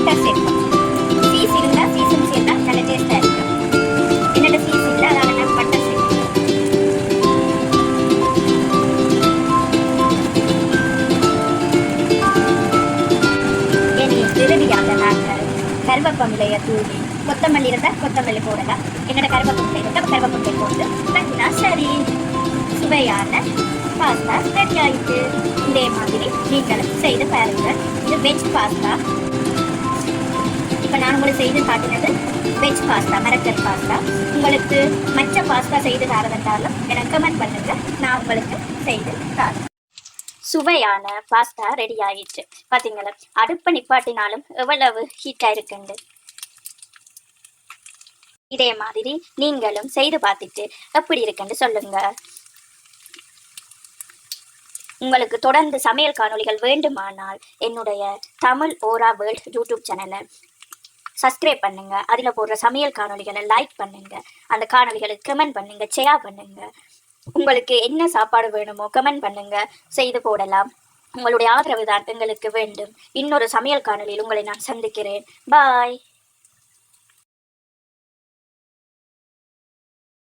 பட்டை சேர்ப்போம். சீஸ் இருந்தால் சீஸும் சேர்த்தா நல்ல டேஸ்டாக இருக்கும். என்னோட சீஸ் இல்லை, அதனால நான் பட்டை சேர்ப்போம். இனி இறுதியாக நாங்கள் கருவேப்பிலையை தூவி, கொத்தமல்லி இருந்தால் கொத்தமல்லி போடலாம். என்னோட கருவேப்பிலை இருந்தால் கருவேப்பிலை போட்டு தட்டினா சரி. சுவையான பாஸ்தா ரெடி ஆயிட்டு. இதே மாதிரி நீங்களும் செய்து பாருங்க. இது வெஜ் பாஸ்தா. இப்போ நான் உங்களுக்கு செய்து காட்டினது வெஜ் பாஸ்தா, மரக்கறி பாஸ்தா. உங்களுக்கு மற்ற பாஸ்தா செய்து தரதுன்றாலும் எனக்கு கமெண்ட் பண்ணுங்க, நான் உங்களுக்கு செய்து தரேன். சுவையான பாஸ்தா ரெடி ஆயிடுச்சு. பார்த்தீங்களா, அடுப்பை நிப்பாட்டினாலும் எவ்வளவு ஹீட்டாக இருக்குண்டு. இதே மாதிரி நீங்களும் செய்து பார்த்துட்டு எப்படி இருக்குன்னு சொல்லுங்க. உங்களுக்கு தொடர்ந்து சமையல் காணொளிகள் வேண்டுமானால் என்னுடைய தமிழ் ஓரா வேர்ல்ட் யூடியூப் சேனலை சப்ஸ்கிரைப் பண்ணுங்க. அதில் போடுற சமையல் காணொளிகளை லைக் பண்ணுங்க. அந்த காணொளிகளுக்கு கமெண்ட் பண்ணுங்க, ஷேர் பண்ணுங்க. உங்களுக்கு என்ன சாப்பாடு வேணுமோ கமெண்ட் பண்ணுங்க, செய்து போடலாம். உங்களுடைய ஆதரவு தான் எங்களுக்கு வேண்டும். இன்னொரு சமையல் காணொளியில் உங்களை நான் சந்திக்கிறேன். பாய்.